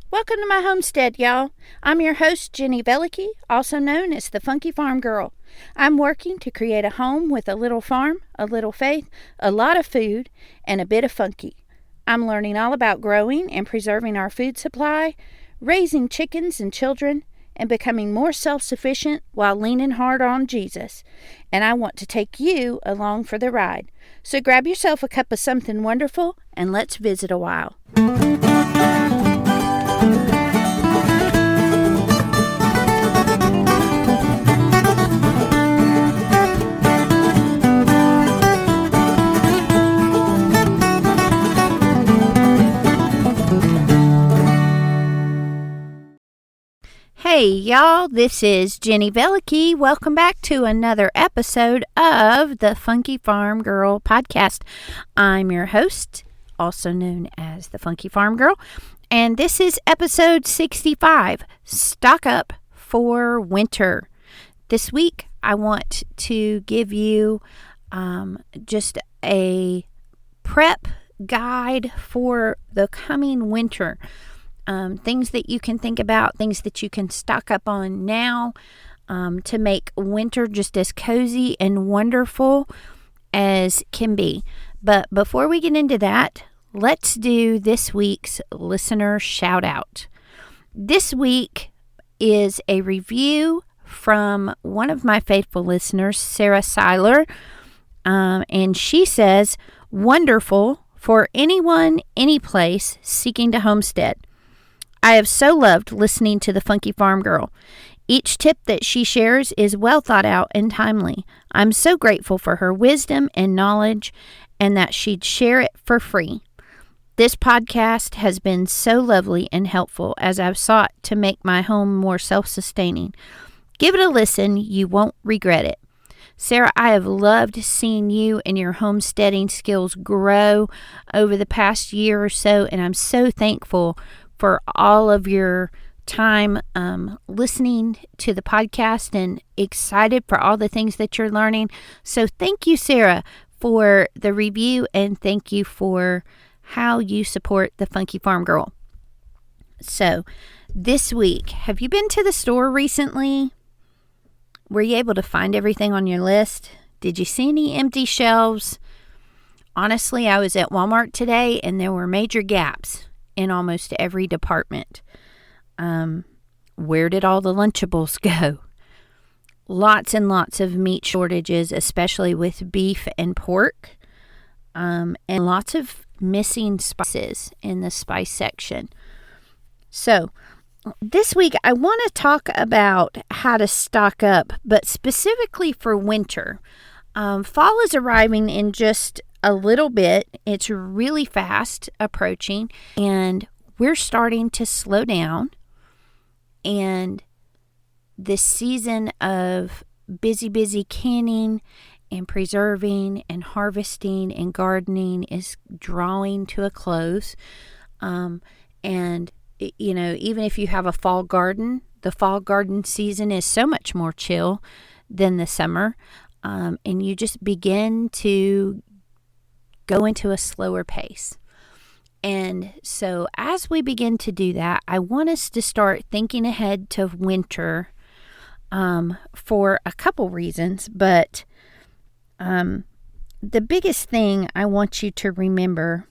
Welcome to my homestead, y'all. I'm your host, Jenny Velicky, also known as the Funky Farm Girl. I'm working to create a home with a little farm, a little faith, a lot of food, and a bit of funky. I'm learning all about growing and preserving our food supply, raising chickens and children, and becoming more self-sufficient while leaning hard on Jesus. And I want to take you along for the ride. So grab yourself a cup of something wonderful and let's visit a while. Hey y'all, this is Jenny Velicky. Welcome back to another episode of the Funky Farm Girl podcast. I'm your host, also known as the Funky Farm Girl, and this is episode 65, Stock Up for Winter. This week, I want to give you just a prep guide for the coming winter. Things that you can think about, things that you can stock up on now to make winter just as cozy and wonderful as can be. But before we get into that, let's do this week's listener shout out. This week is a review from one of my faithful listeners, Sarah Seiler, and she says, "Wonderful for anyone, any place seeking to homestead. I have so loved listening to the Funky Farm Girl. Each tip that she shares is well thought out and timely. I'm so grateful for her wisdom and knowledge and that she'd share it for free. This podcast has been so lovely and helpful as I've sought to make my home more self-sustaining. Give it a listen. You won't regret it. Sarah, I have loved seeing you and your homesteading skills grow over the past year or so, and I'm so thankful for all of your time listening to the podcast and excited for all the things that you're learning. So thank you, Sarah, for the review, and thank you for how you support the Funky Farm Girl. So this week, have you been to the store recently? Were you able to find everything on your list? Did you see any empty shelves? Honestly, I was at Walmart today and there were major gaps in almost every department. Where did all the Lunchables go? Lots and lots of meat shortages, especially with beef and pork, and lots of missing spices in the spice section. So this week I want to talk about how to stock up, but specifically for winter. Fall is arriving in just a little bit. It's really fast approaching, and we're starting to slow down, and this season of busy canning and preserving and harvesting and gardening is drawing to a close. And you know, even if you have a fall garden, the fall garden season is so much more chill than the summer, and you just begin to go into a slower pace. And so as we begin to do that, I want us to start thinking ahead to winter for a couple reasons. But the biggest thing I want you to remember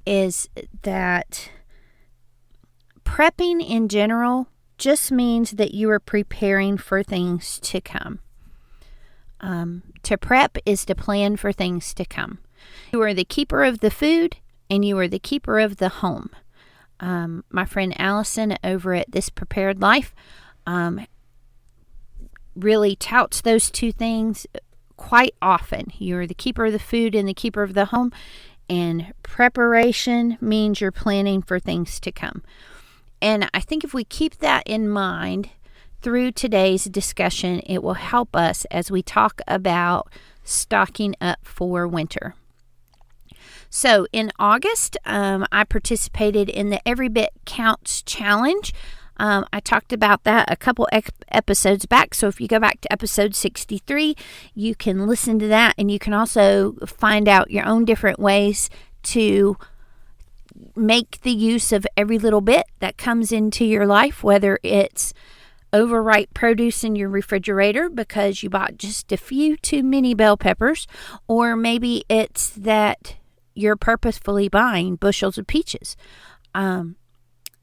is that prepping in general just means that you are preparing for things to come. To prep is to plan for things to come. You are the keeper of the food, and you are the keeper of the home. My friend Allison over at This Prepared Life really touts those two things quite often. You are the keeper of the food and the keeper of the home, and preparation means you're planning for things to come. And I think if we keep that in mind through today's discussion, it will help us as we talk about stocking up for winter. So in August, I participated in the Every Bit Counts Challenge. I talked about that a couple episodes back. So if you go back to episode 63, you can listen to that, and you can also find out your own different ways to make the use of every little bit that comes into your life, whether it's overripe produce in your refrigerator because you bought just a few too many bell peppers, or maybe it's that you're purposefully buying bushels of peaches.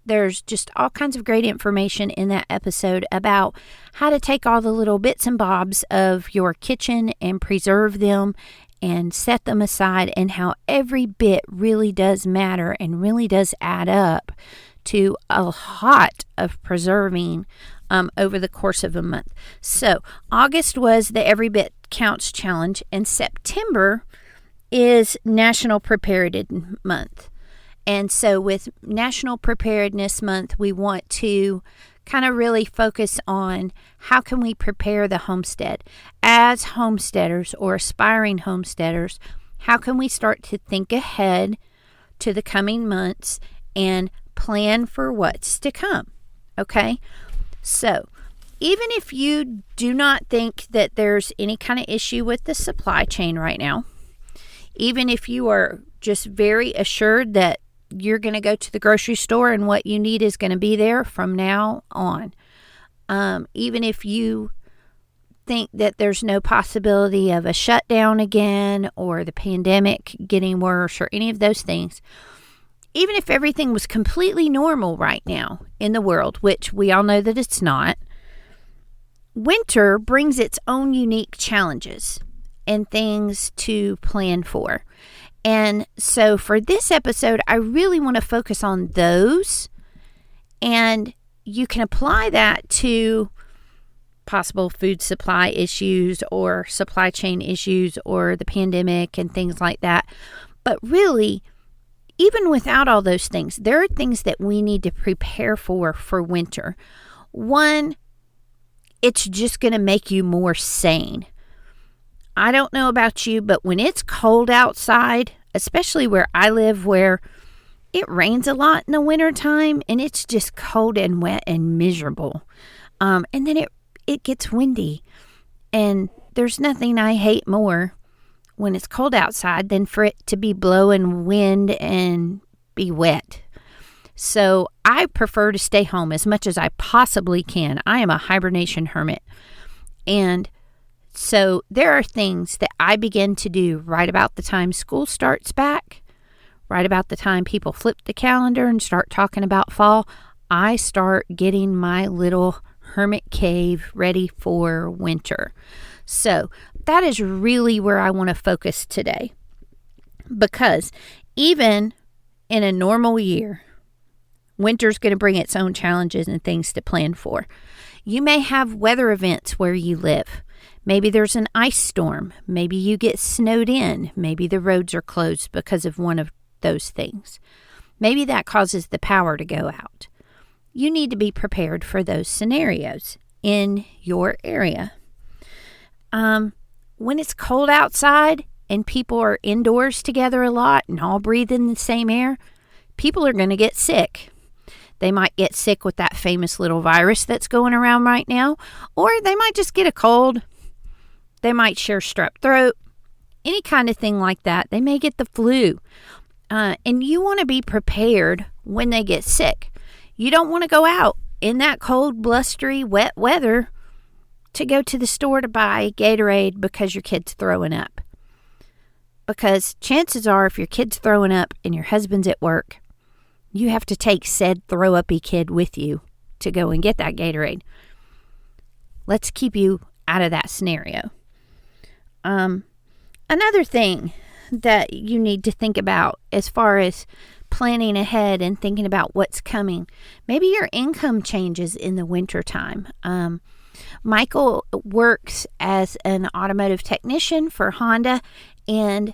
There's just all kinds of great information in that episode about how to take all the little bits and bobs of your kitchen and preserve them and set them aside, and how every bit really does matter and really does add up to a lot of preserving over the course of a month. So August was the Every Bit Counts Challenge, and September is National Preparedness Month. And so with National Preparedness Month, we want to kind of really focus on how can we prepare the homestead. As homesteaders or aspiring homesteaders, how can we start to think ahead to the coming months and plan for what's to come? Okay? So, even if you do not think that there's any kind of issue with the supply chain right now, even if you are just very assured that you're going to go to the grocery store and what you need is going to be there from now on, even if you think that there's no possibility of a shutdown again or the pandemic getting worse or any of those things, even if everything was completely normal right now in the world, which we all know that it's not, winter brings its own unique challenges and things to plan for. And so for this episode, I really want to focus on those, and you can apply that to possible food supply issues or supply chain issues or the pandemic and things like that. But really, even without all those things, there are things that we need to prepare for winter. One, it's just going to make you more sane. I don't know about you, but when it's cold outside, especially where I live, where it rains a lot in the wintertime and it's just cold and wet and miserable, and then it gets windy, and there's nothing I hate more when it's cold outside than for it to be blowing wind and be wet. So I prefer to stay home as much as I possibly can. I am a hibernation hermit. And so there are things that I begin to do right about the time school starts back, right about the time people flip the calendar and start talking about fall. I start getting my little hermit cave ready for winter. So that is really where I want to focus today, because even in a normal year, winter's going to bring its own challenges and things to plan for. You may have weather events where you live. Maybe there's an ice storm. Maybe you get snowed in. Maybe the roads are closed because of one of those things. Maybe that causes the power to go out. You need to be prepared for those scenarios in your area. When it's cold outside and people are indoors together a lot and all breathing the same air, people are going to get sick. They might get sick with that famous little virus that's going around right now, or they might just get a cold. They might share strep throat, any kind of thing like that. They may get the flu. And you want to be prepared when they get sick. You don't want to go out in that cold, blustery, wet weather to go to the store to buy Gatorade because your kid's throwing up. Because chances are, if your kid's throwing up and your husband's at work, you have to take said throw-uppy kid with you to go and get that Gatorade. Let's keep you out of that scenario. Another thing that you need to think about as far as planning ahead and thinking about what's coming, maybe your income changes in the wintertime. Michael works as an automotive technician for Honda, and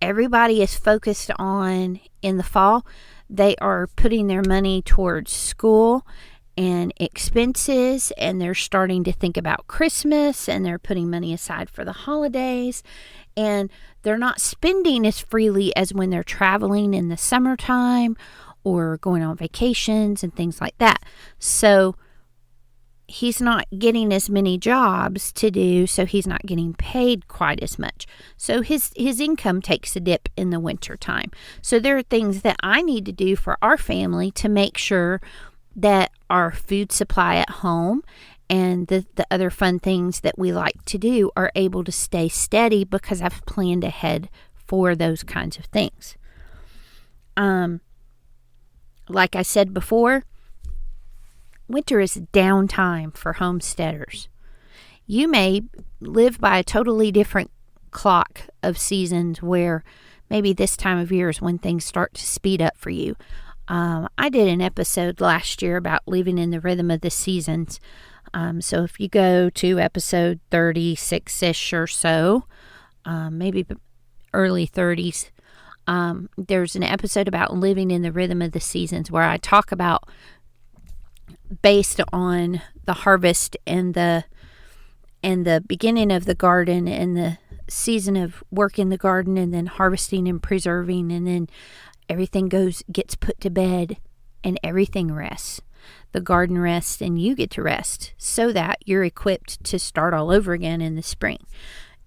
everybody is focused on, in the fall, they are putting their money towards school and expenses, and they're starting to think about Christmas, and they're putting money aside for the holidays, and they're not spending as freely as when they're traveling in the summertime or going on vacations and things like that. So he's not getting as many jobs to do, so he's not getting paid quite as much. So his income takes a dip in the winter time. So there are things that I need to do for our family to make sure that our food supply at home and the other fun things that we like to do are able to stay steady because I've planned ahead for those kinds of things. Like I said before, winter is downtime for homesteaders. You may live by a totally different clock of seasons where maybe this time of year is when things start to speed up for you. I did an episode last year about living in the rhythm of the seasons. So if you go to episode 36-ish or so, maybe early 30s, there's an episode about living in the rhythm of the seasons where I talk about based on the harvest and the beginning of the garden and the season of work in the garden and then harvesting and preserving, and then everything gets put to bed and everything rests. The garden rests and you get to rest so that you're equipped to start all over again in the spring.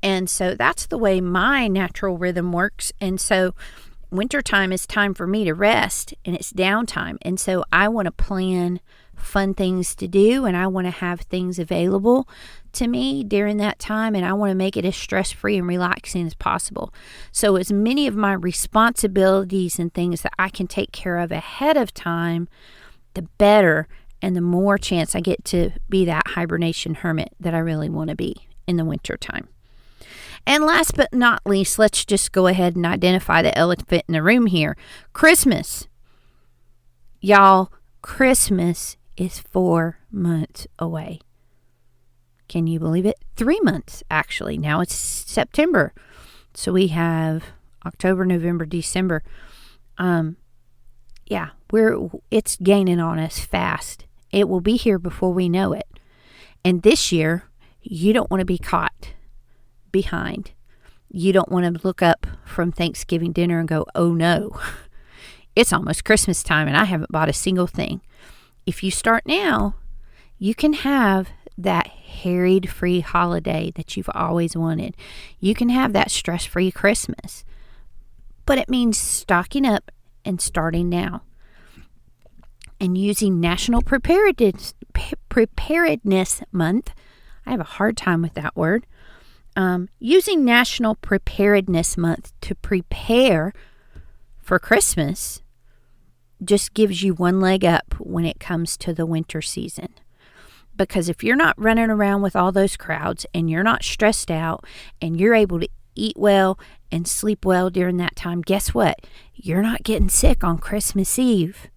And so that's the way my natural rhythm works. And so wintertime is time for me to rest and it's downtime. And so I want to plan fun things to do and I want to have things available to me during that time, and I want to make it as stress-free and relaxing as possible. So as many of my responsibilities and things that I can take care of ahead of time, the better, and the more chance I get to be that hibernation hermit that I really want to be in the wintertime. And last but not least, let's just go ahead and identify the elephant in the room here. Christmas. Y'all, Christmas is 4 months away. Can you believe it? 3 months, actually. Now it's September. So we have October, November, December. It's gaining on us fast. It will be here before we know it. And this year, you don't want to be caught behind. You don't want to look up from Thanksgiving dinner and go, oh no, it's almost Christmas time and I haven't bought a single thing. If you start now, you can have that harried-free holiday that you've always wanted. You can have that stress-free Christmas. But it means stocking up and starting now. And using National Preparedness Month. I have a hard time with that word. Using National Preparedness Month to prepare for Christmas just gives you one leg up when it comes to the winter season. Because if you're not running around with all those crowds and you're not stressed out and you're able to eat well and sleep well during that time, guess what? You're not getting sick on Christmas Eve.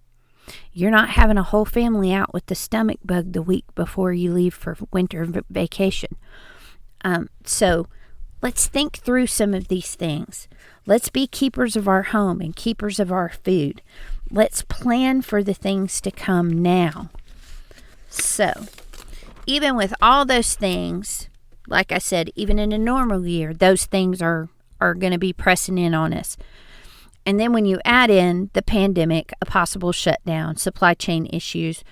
You're not having a whole family out with the stomach bug the week before you leave for winter vacation. So let's think through some of these things. Let's be keepers of our home and keepers of our food. Let's plan for the things to come now. So, even with all those things, like I said, even in a normal year, those things are going to be pressing in on us. And then when you add in the pandemic, a possible shutdown, supply chain issues,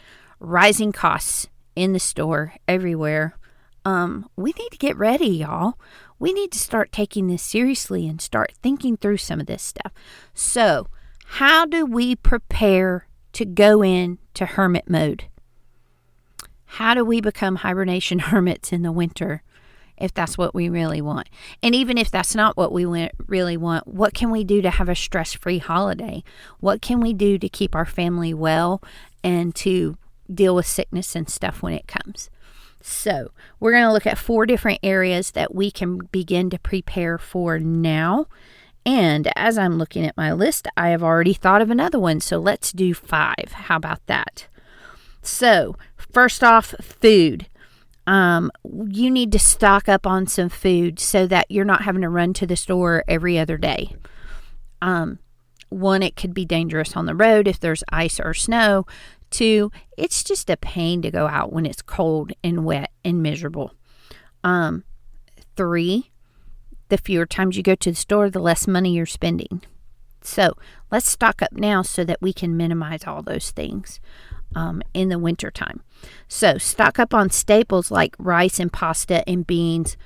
rising costs in the store, everywhere, we need to get ready, y'all. We need to start taking this seriously and start thinking through some of this stuff. So, how do we prepare to go into hermit mode? How do we become hibernation hermits in the winter if that's what we really want? And even if that's not what we really want, what can we do to have a stress-free holiday? What can we do to keep our family well and to deal with sickness and stuff when it comes? So we're going to look at 4 different areas that we can begin to prepare for now. And as I'm looking at my list, I have already thought of another one. So let's do 5. How about that? So first off, food. You need to stock up on some food so that you're not having to run to the store every other day. One, it could be dangerous on the road if there's ice or snow. 2, it's just a pain to go out when it's cold and wet and miserable. 3, the fewer times you go to the store, the less money you're spending. So let's stock up now so that we can minimize all those things. in the wintertime. So stock up on staples like rice and pasta and beans.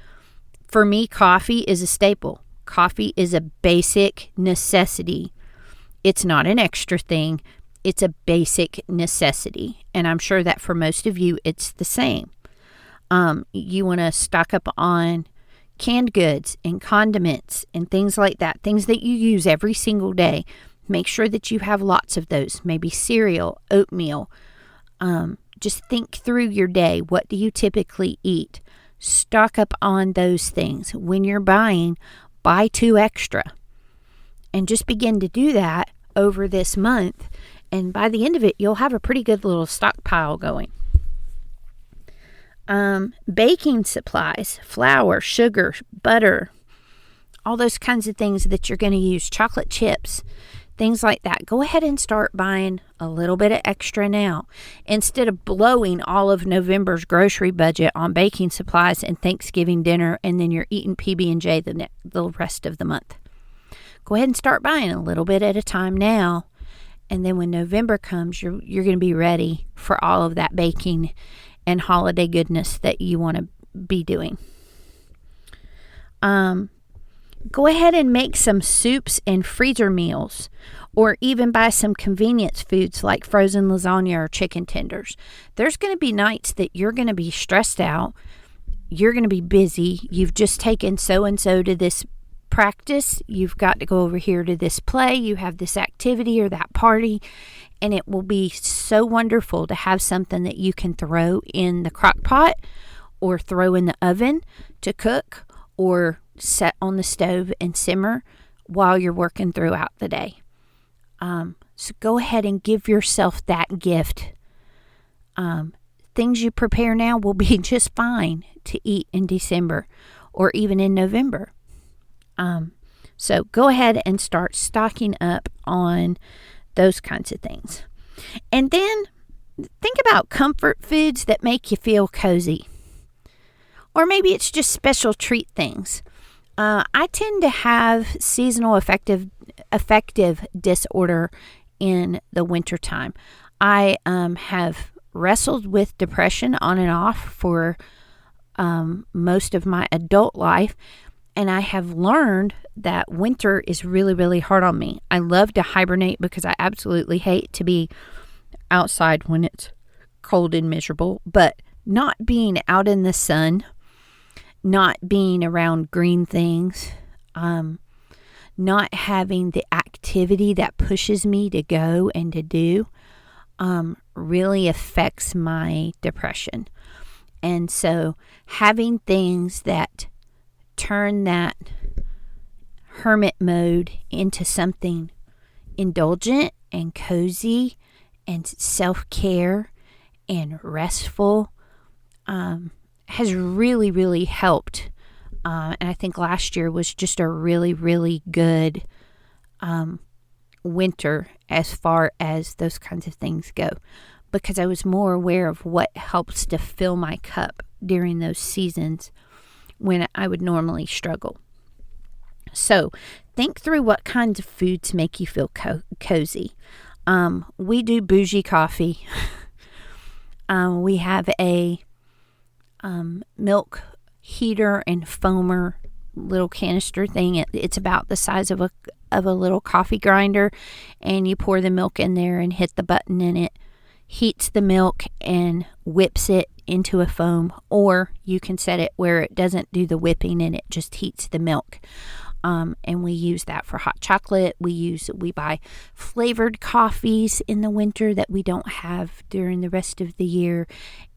For me, coffee is a staple. Coffee is a basic necessity. It's not an extra thing. It's a basic necessity. And I'm sure that for most of you, it's the same. You want to stock up on canned goods and condiments and things like that, things that you use every single day. Make sure that you have lots of those, maybe cereal, oatmeal. Just think through your day. What do you typically eat? Stock up on those things. When you're buying, buy 2 extra. And just begin to do that over this month. And by the end of it, you'll have a pretty good little stockpile going. Baking supplies, flour, sugar, butter, all those kinds of things that you're going to use, chocolate chips, things like that. Go ahead and start buying a little bit of extra now instead of blowing all of November's grocery budget on baking supplies and Thanksgiving dinner, and then you're eating PB&J the rest of the month. Go ahead and start buying a little bit at a time now, and then when November comes, you're going to be ready for all of that baking and holiday goodness that you want to be doing. Go ahead and make some soups and freezer meals, or even buy some convenience foods like frozen lasagna or chicken tenders. There's going to be nights that you're going to be stressed out. You're going to be busy. You've just taken so-and-so to this practice. You've got to go over here to this play. You have this activity or that party. And it will be so wonderful to have something that you can throw in the crock pot or throw in the oven to cook, or set on the stove and simmer while you're working throughout the day. So go ahead and give yourself that gift. Things you prepare now will be just fine to eat in December or even in November. So go ahead and start stocking up on those kinds of things. And then think about comfort foods that make you feel cozy. Or maybe it's just special treat things. I tend to have seasonal affective disorder in the wintertime. I have wrestled with depression on and off for most of my adult life, and I have learned that winter is really, really hard on me. I love to hibernate because I absolutely hate to be outside when it's cold and miserable, but not being out in the sun, not being around green things, not having the activity that pushes me to go and to do, really affects my depression. And so having things that turn that hermit mode into something indulgent and cozy and self-care and restful has really, really helped. And I think last year was just a really, really good winter as far as those kinds of things go, because I was more aware of what helps to fill my cup during those seasons when I would normally struggle. So think through what kinds of foods make you feel cozy. We do bougie coffee. We have a milk heater and foamer little canister thing. It's about the size of a little coffee grinder, and you pour the milk in there and hit the button, and it heats the milk and whips it into a foam, or you can set it where it doesn't do the whipping and it just heats the milk. And we use that for hot chocolate. We buy flavored coffees in the winter that we don't have during the rest of the year,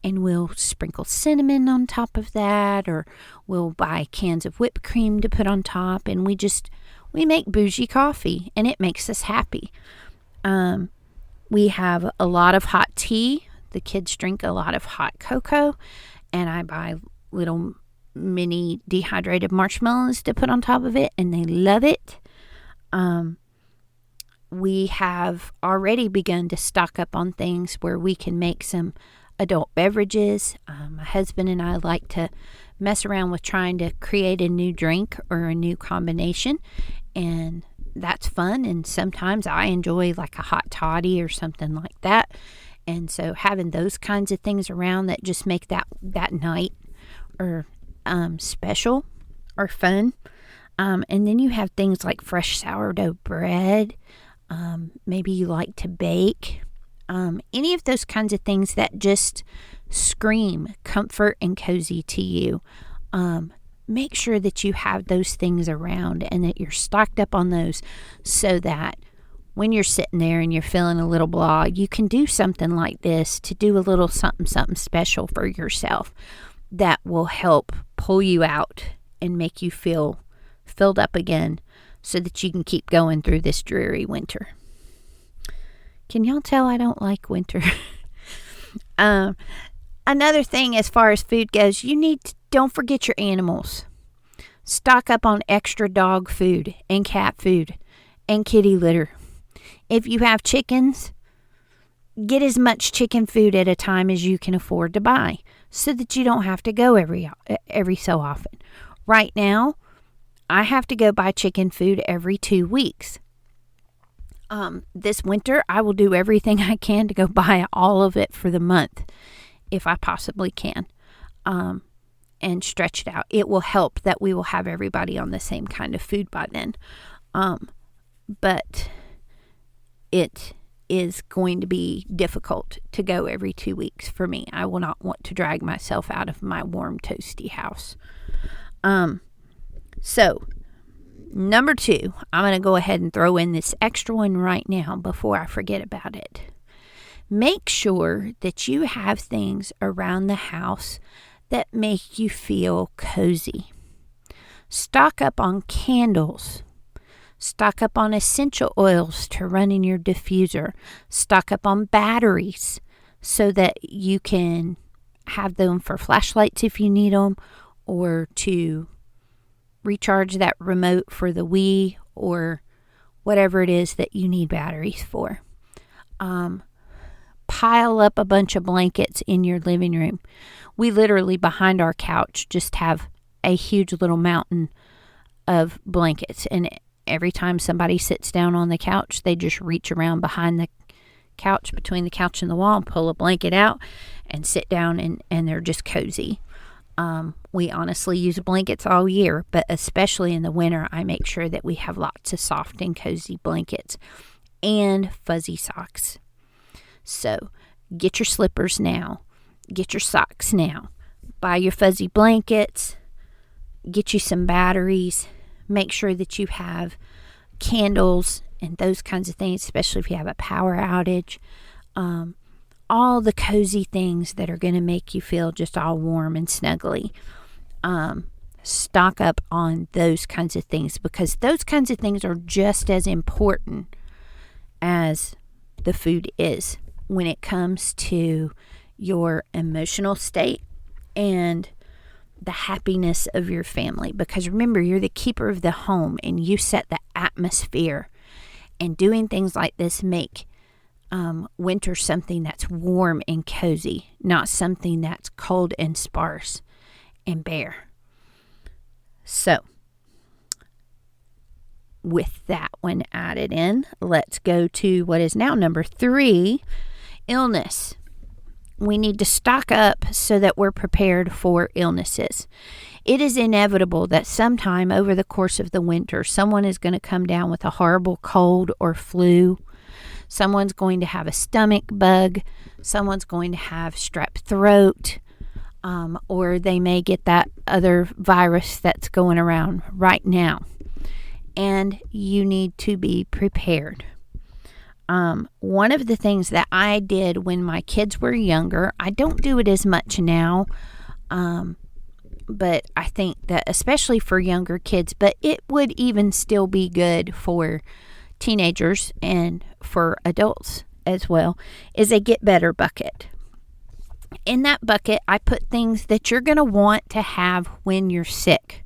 and we'll sprinkle cinnamon on top of that, or we'll buy cans of whipped cream to put on top, and we make bougie coffee, and it makes us happy. We have a lot of hot tea. The kids drink a lot of hot cocoa, and I buy little mini dehydrated marshmallows to put on top of it, and they love it. We have already begun to stock up on things where we can make some adult beverages. My husband and I like to mess around with trying to create a new drink or a new combination, and that's fun. And sometimes I enjoy like a hot toddy or something like that, And so having those kinds of things around that just make that night or special or fun. And then you have things like fresh sourdough bread. Maybe you like to bake. Any of those kinds of things that just scream comfort and cozy to you. Make sure that you have those things around and that you're stocked up on those so that when you're sitting there and you're feeling a little blah, you can do something like this to do a little something special for yourself that will help pull you out and make you feel filled up again so that you can keep going through this dreary winter. Can y'all tell I don't like winter? Another thing as far as food goes, don't forget your animals. Stock up on extra dog food and cat food and kitty litter. If you have chickens, get as much chicken food at a time as you can afford to buy so that you don't have to go every so often. Right now, I have to go buy chicken food every 2 weeks. This winter, I will do everything I can to go buy all of it for the month if I possibly can, and stretch it out. It will help that we will have everybody on the same kind of food by then. But it is going to be difficult to go every 2 weeks for me. I will not want to drag myself out of my warm, toasty house. So, number 2, I'm going to go ahead and throw in this extra one right now before I forget about it. Make sure that you have things around the house that make you feel cozy. Stock up on candles. Stock up on essential oils to run in your diffuser. Stock up on batteries so that you can have them for flashlights if you need them, or to recharge that remote for the Wii, or whatever it is that you need batteries for. Pile up a bunch of blankets in your living room. We literally, behind our couch, just have a huge little mountain of blankets, and every time somebody sits down on the couch, they just reach around behind the couch, between the couch and the wall, and pull a blanket out and sit down, and they're just cozy. We honestly use blankets all year, but especially in the winter, I make sure that we have lots of soft and cozy blankets and fuzzy socks. So get your slippers now, get your socks now, buy your fuzzy blankets, get you some batteries, make sure that you have candles and those kinds of things, especially if you have a power outage. All the cozy things that are going to make you feel just all warm and snuggly. Stock up on those kinds of things, because those kinds of things are just as important as the food is when it comes to your emotional state and the happiness of your family. Because remember, you're the keeper of the home and you set the atmosphere, and doing things like this make winter something that's warm and cozy, not something that's cold and sparse and bare. So, with that one added in, let's go to what is now number 3, illness. We need to stock up so that we're prepared for illnesses. It is inevitable that sometime over the course of the winter, someone is going to come down with a horrible cold or flu. Someone's going to have a stomach bug. Someone's going to have strep throat. Or they may get that other virus that's going around right now. And you need to be prepared. One of the things that I did when my kids were younger, I don't do it as much now, but I think that especially for younger kids, but it would even still be good for teenagers and for adults as well, is a get better bucket. In that bucket, I put things that you're going to want to have when you're sick.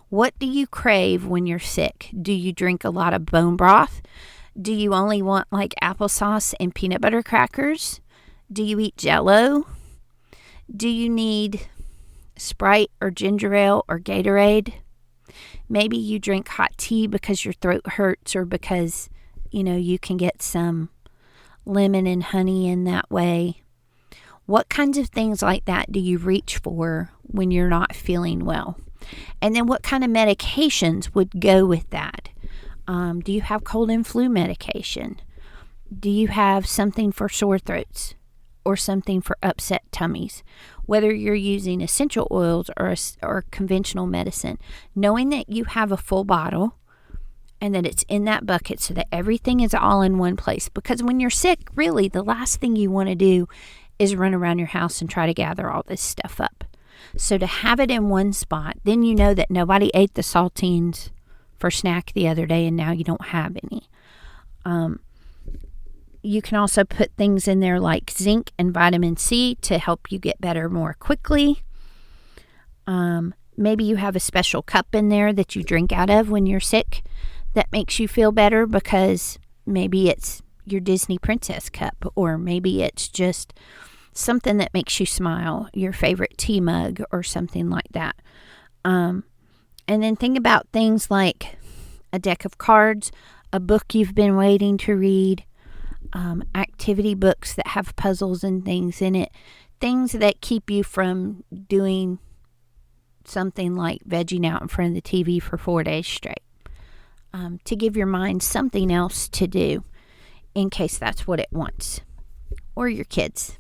What do you crave when you're sick? Do you drink a lot of bone broth? Do you only want like applesauce and peanut butter crackers? Do you eat Jell-O? Do you need Sprite or ginger ale or Gatorade? Maybe you drink hot tea because your throat hurts, or because, you can get some lemon and honey in that way? What kinds of things like that do you reach for when you're not feeling well? And then what kind of medications would go with that? Do you have cold and flu medication? Do you have something for sore throats or something for upset tummies? Whether you're using essential oils or conventional medicine, knowing that you have a full bottle and that it's in that bucket so that everything is all in one place. Because when you're sick, really, the last thing you want to do is run around your house and try to gather all this stuff up. So to have it in one spot, then you know that nobody ate the saltines for snack the other day and now you don't have any. You can also put things in there like zinc and vitamin C to help you get better more quickly. Maybe you have a special cup in there that you drink out of when you're sick that makes you feel better, because maybe it's your Disney princess cup, or maybe it's just something that makes you smile, your favorite tea mug or something like that. And then think about things like a deck of cards, a book you've been waiting to read, activity books that have puzzles and things in it, things that keep you from doing something like vegging out in front of the TV for 4 days straight, to give your mind something else to do in case that's what it wants, or your kids.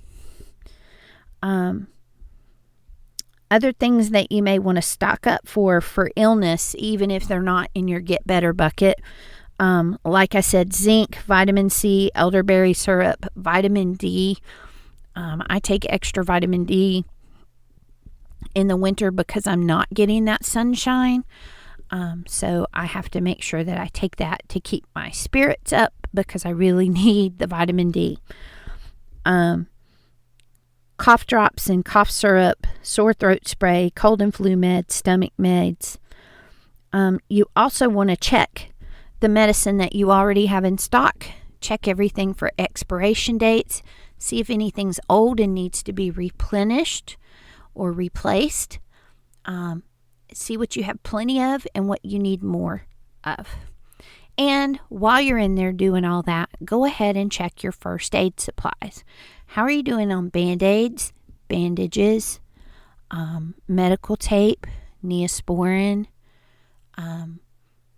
Other things that you may want to stock up for illness, even if they're not in your get better bucket. Like I said, zinc, vitamin C, elderberry syrup, vitamin D. I take extra vitamin D in the winter because I'm not getting that sunshine. So I have to make sure that I take that to keep my spirits up, because I really need the vitamin D. Cough drops and cough syrup, sore throat spray, cold and flu meds, stomach meds. You also want to check the medicine that you already have in stock. Check everything for expiration dates. See if anything's old and needs to be replenished or replaced. See what you have plenty of and what you need more of. And while you're in there doing all that, go ahead and check your first aid supplies. How are you doing on Band-Aids, bandages, medical tape, Neosporin,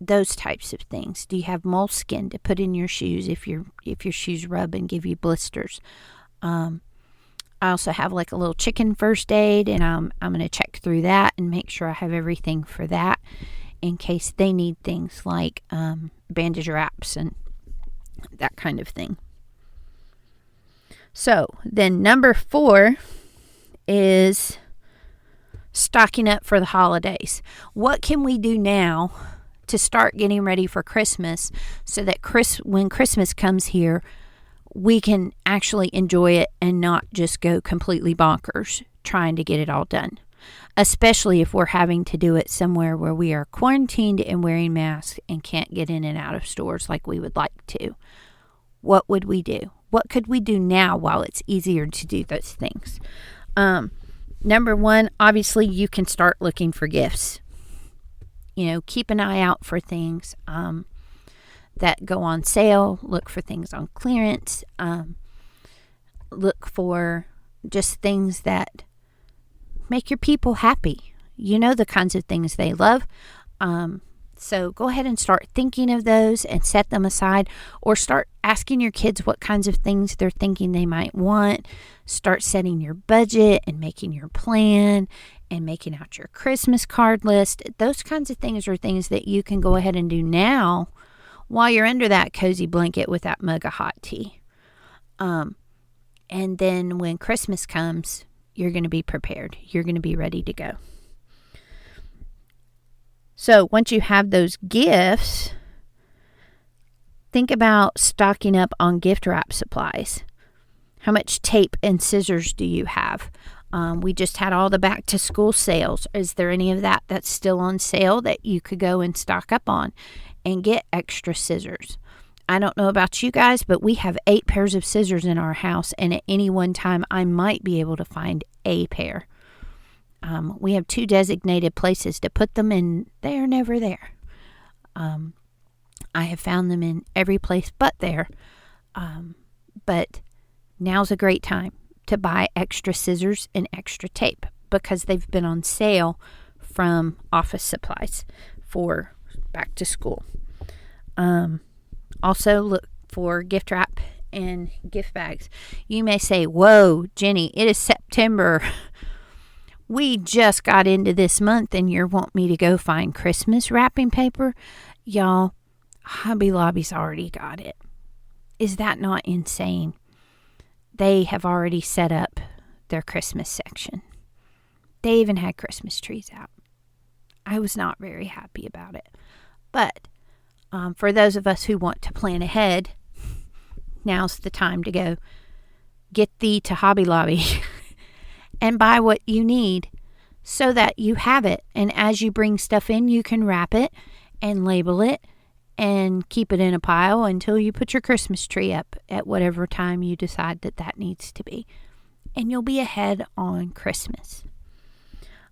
those types of things? Do you have moleskin to put in your shoes if your shoes rub and give you blisters? I also have like a little chicken first aid, and I'm going to check through that and make sure I have everything for that in case they need things like bandage wraps and that kind of thing. So then number 4 is stocking up for the holidays. What can we do now to start getting ready for Christmas so that when Christmas comes here, we can actually enjoy it and not just go completely bonkers trying to get it all done, especially if we're having to do it somewhere where we are quarantined and wearing masks and can't get in and out of stores like we would like to. What would we do? What could we do now while it's easier to do those things? Number 1, obviously you can start looking for gifts. Keep an eye out for things that go on sale. Look for things on clearance. Look for just things that make your people happy. The kinds of things they love. So go ahead and start thinking of those and set them aside, or start asking your kids what kinds of things they're thinking they might want. Start setting your budget and making your plan and making out your Christmas card list. Those kinds of things are things that you can go ahead and do now while you're under that cozy blanket with that mug of hot tea. And then when Christmas comes, you're going to be prepared. You're going to be ready to go. So once you have those gifts, think about stocking up on gift wrap supplies. How much tape and scissors do you have? We just had all the back to school sales. Is there any of that that's still on sale that you could go and stock up on and get extra scissors? I don't know about you guys, but we have 8 pairs of scissors in our house, and at any one time I might be able to find a pair. We have 2 designated places to put them, and they are never there. I have found them in every place but there. But now's a great time to buy extra scissors and extra tape because they've been on sale from office supplies for back to school. Also, look for gift wrap and gift bags. You may say, whoa, Jenny, it is September. We just got into this month and you want me to go find Christmas wrapping paper? Y'all, Hobby Lobby's already got it. Is that not insane? They have already set up their Christmas section. They even had Christmas trees out. I was not very happy about it. But for those of us who want to plan ahead, now's the time to go get thee to Hobby Lobby and buy what you need so that you have it. And as you bring stuff in, you can wrap it and label it and keep it in a pile until you put your Christmas tree up at whatever time you decide that needs to be. And you'll be ahead on Christmas.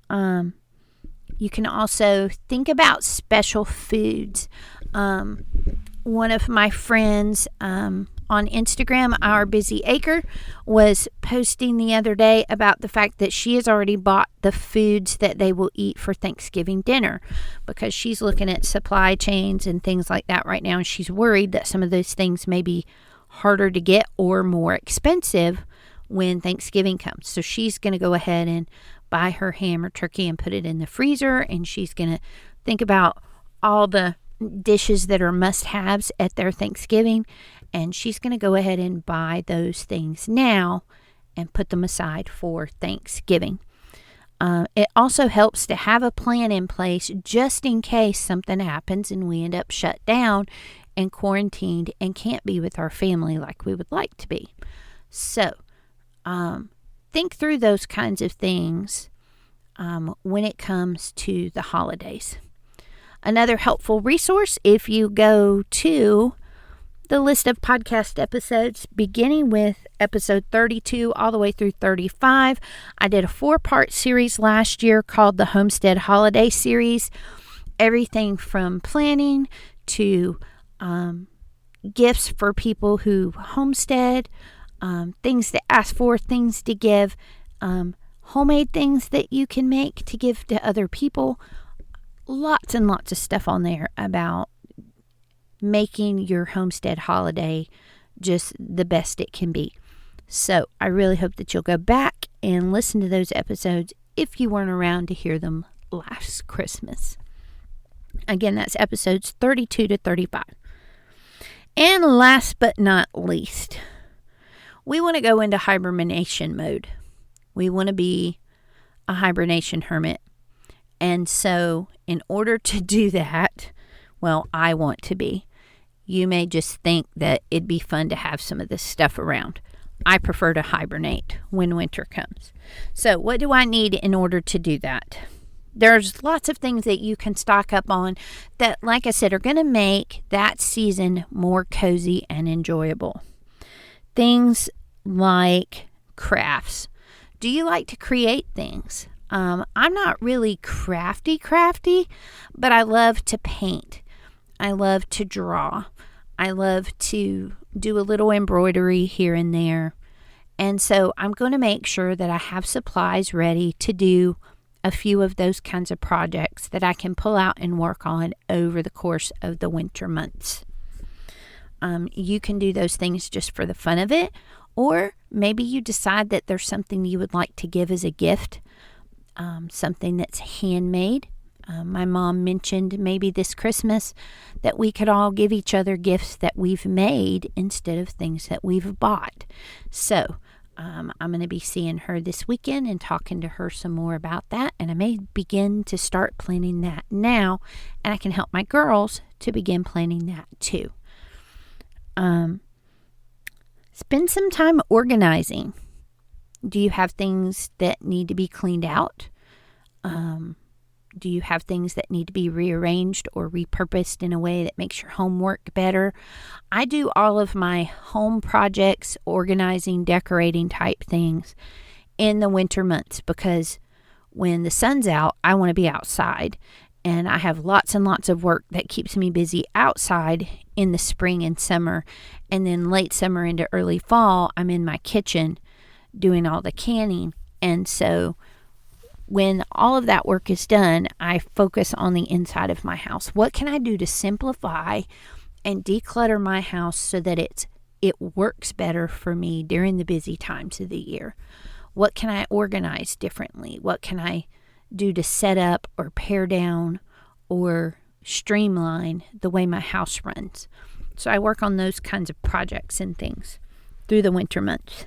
You can also think about special foods. One of my friends on Instagram, Our Busy Acre, was posting the other day about the fact that she has already bought the foods that they will eat for Thanksgiving dinner because she's looking at supply chains and things like that right now, and she's worried that some of those things may be harder to get or more expensive when Thanksgiving comes. So she's going to go ahead and buy her ham or turkey and put it in the freezer, and she's going to think about all the dishes that are must-haves at their Thanksgiving, and she's going to go ahead and buy those things now and put them aside for Thanksgiving. It also helps to have a plan in place just in case something happens and we end up shut down and quarantined and can't be with our family like we would like to be. So, think through those kinds of things when it comes to the holidays. Another helpful resource, if you go to the list of podcast episodes, beginning with episode 32 all the way through 35, I did a 4-part series last year called the Homestead Holiday Series. Everything from planning to gifts for people who homestead, things to ask for, things to give, homemade things that you can make to give to other people. Lots and lots of stuff on there about making your homestead holiday just the best it can be. So I really hope that you'll go back and listen to those episodes if you weren't around to hear them last Christmas. Again, that's episodes 32 to 35. And last but not least, we want to go into hibernation mode. We want to be a hibernation hermit. And so in order to do that, well, I want to be. You may just think that it'd be fun to have some of this stuff around. I prefer to hibernate when winter comes. So what do I need in order to do that? There's lots of things that you can stock up on that, like I said, are going to make that season more cozy and enjoyable. Things like crafts. Do you like to create things? I'm not really crafty, but I love to paint. I love to draw. I love to do a little embroidery here and there. And so I'm going to make sure that I have supplies ready to do a few of those kinds of projects that I can pull out and work on over the course of the winter months. You can do those things just for the fun of it, or maybe you decide that there's something you would like to give as a gift, something that's handmade. My mom mentioned maybe this Christmas that we could all give each other gifts that we've made instead of things that we've bought. So I'm going to be seeing her this weekend and talking to her some more about that. And I may begin to start planning that now. And I can help my girls to begin planning that too. Spend some time organizing. Do you have things that need to be cleaned out? Do you have things that need to be rearranged or repurposed in a way that makes your home work better? I do all of my home projects, organizing, decorating type things in the winter months because when the sun's out, I want to be outside. And I have lots and lots of work that keeps me busy outside in the spring and summer. And then late summer into early fall, I'm in my kitchen doing all the canning. And so when all of that work is done, I focus on the inside of my house. What can I do to simplify and declutter my house so that it works better for me during the busy times of the year? What can I organize differently? What can I do to set up or pare down or streamline the way my house runs? So I work on those kinds of projects and things through the winter months.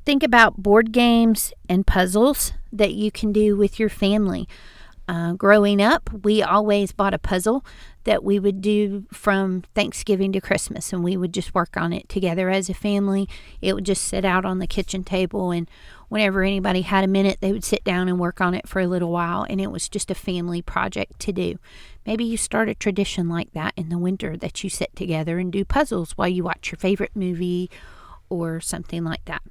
Think about board games and puzzles that you can do with your family. Growing up, we always bought a puzzle that we would do from Thanksgiving to Christmas, and we would just work on it together as a family. It would just sit out on the kitchen table, and whenever anybody had a minute, they would sit down and work on it for a little while, and it was just a family project to do. Maybe you start a tradition like that in the winter, that you sit together and do puzzles while you watch your favorite movie or something like that.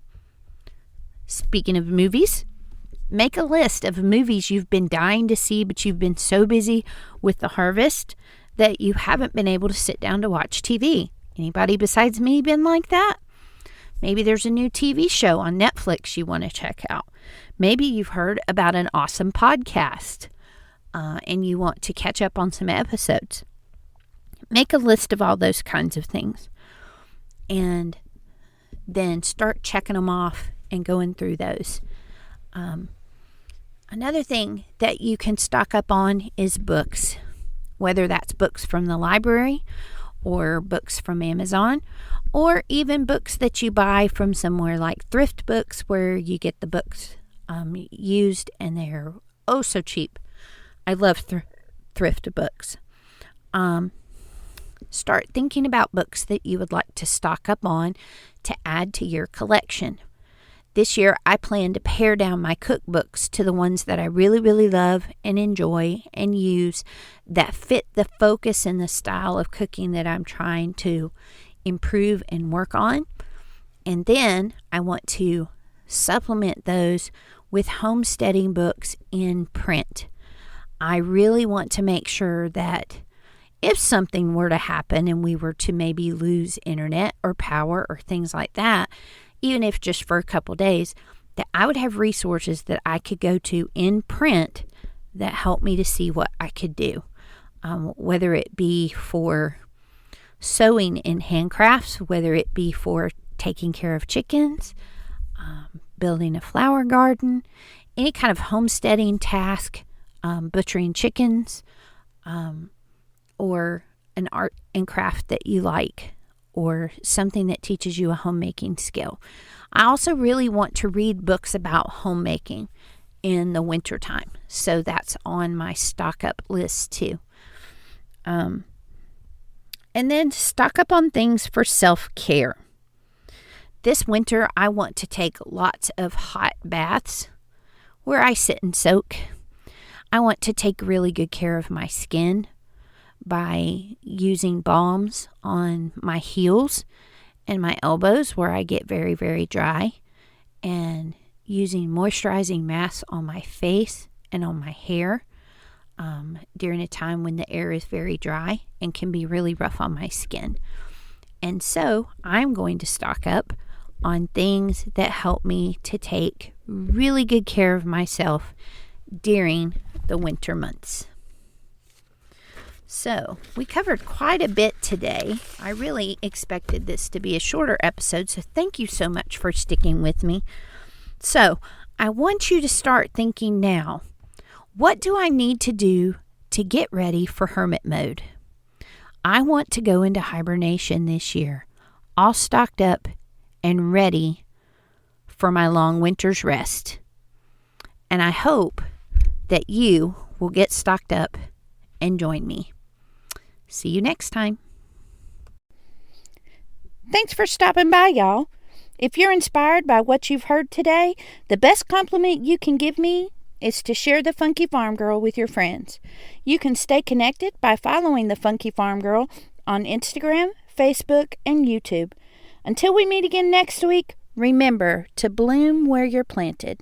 Speaking of movies, make a list of movies you've been dying to see, but you've been so busy with the harvest that you haven't been able to sit down to watch TV. Anybody besides me been like that? Maybe there's a new TV show on Netflix you want to check out. Maybe you've heard about an awesome podcast and you want to catch up on some episodes. Make a list of all those kinds of things and then start checking them off and going through those. Another thing that you can stock up on is books, whether that's books from the library or books from Amazon, or even books that you buy from somewhere like thrift books, where you get the books used and they're oh so cheap. I love thrift books. Start thinking about books that you would like to stock up on to add to your collection. This year, I plan to pare down my cookbooks to the ones that I really, really love and enjoy and use, that fit the focus and the style of cooking that I'm trying to improve and work on. And then I want to supplement those with homesteading books in print. I really want to make sure that if something were to happen and we were to maybe lose internet or power or things like that, even if just for a couple days, that I would have resources that I could go to in print that help me to see what I could do. Whether it be for sewing and handcrafts, whether it be for taking care of chickens, building a flower garden, any kind of homesteading task, butchering chickens, or an art and craft that you like, or something that teaches you a homemaking skill. I also really want to read books about homemaking in the wintertime, so that's on my stock up list too. And then stock up on things for self-care. This winter, I want to take lots of hot baths where I sit and soak. I want to take really good care of my skin by using balms on my heels and my elbows where I get very, very dry, and using moisturizing masks on my face and on my hair during a time when the air is very dry and can be really rough on my skin. And so I'm going to stock up on things that help me to take really good care of myself during the winter months. So, we covered quite a bit today. I really expected this to be a shorter episode, so thank you so much for sticking with me. So, I want you to start thinking now, what do I need to do to get ready for hermit mode? I want to go into hibernation this year, all stocked up and ready for my long winter's rest. And I hope that you will get stocked up and join me. See you next time. Thanks for stopping by, y'all. If you're inspired by what you've heard today, the best compliment you can give me is to share the Funky Farm Girl with your friends. You can stay connected by following the Funky Farm Girl on Instagram, Facebook, and YouTube. Until we meet again next week, remember to bloom where you're planted.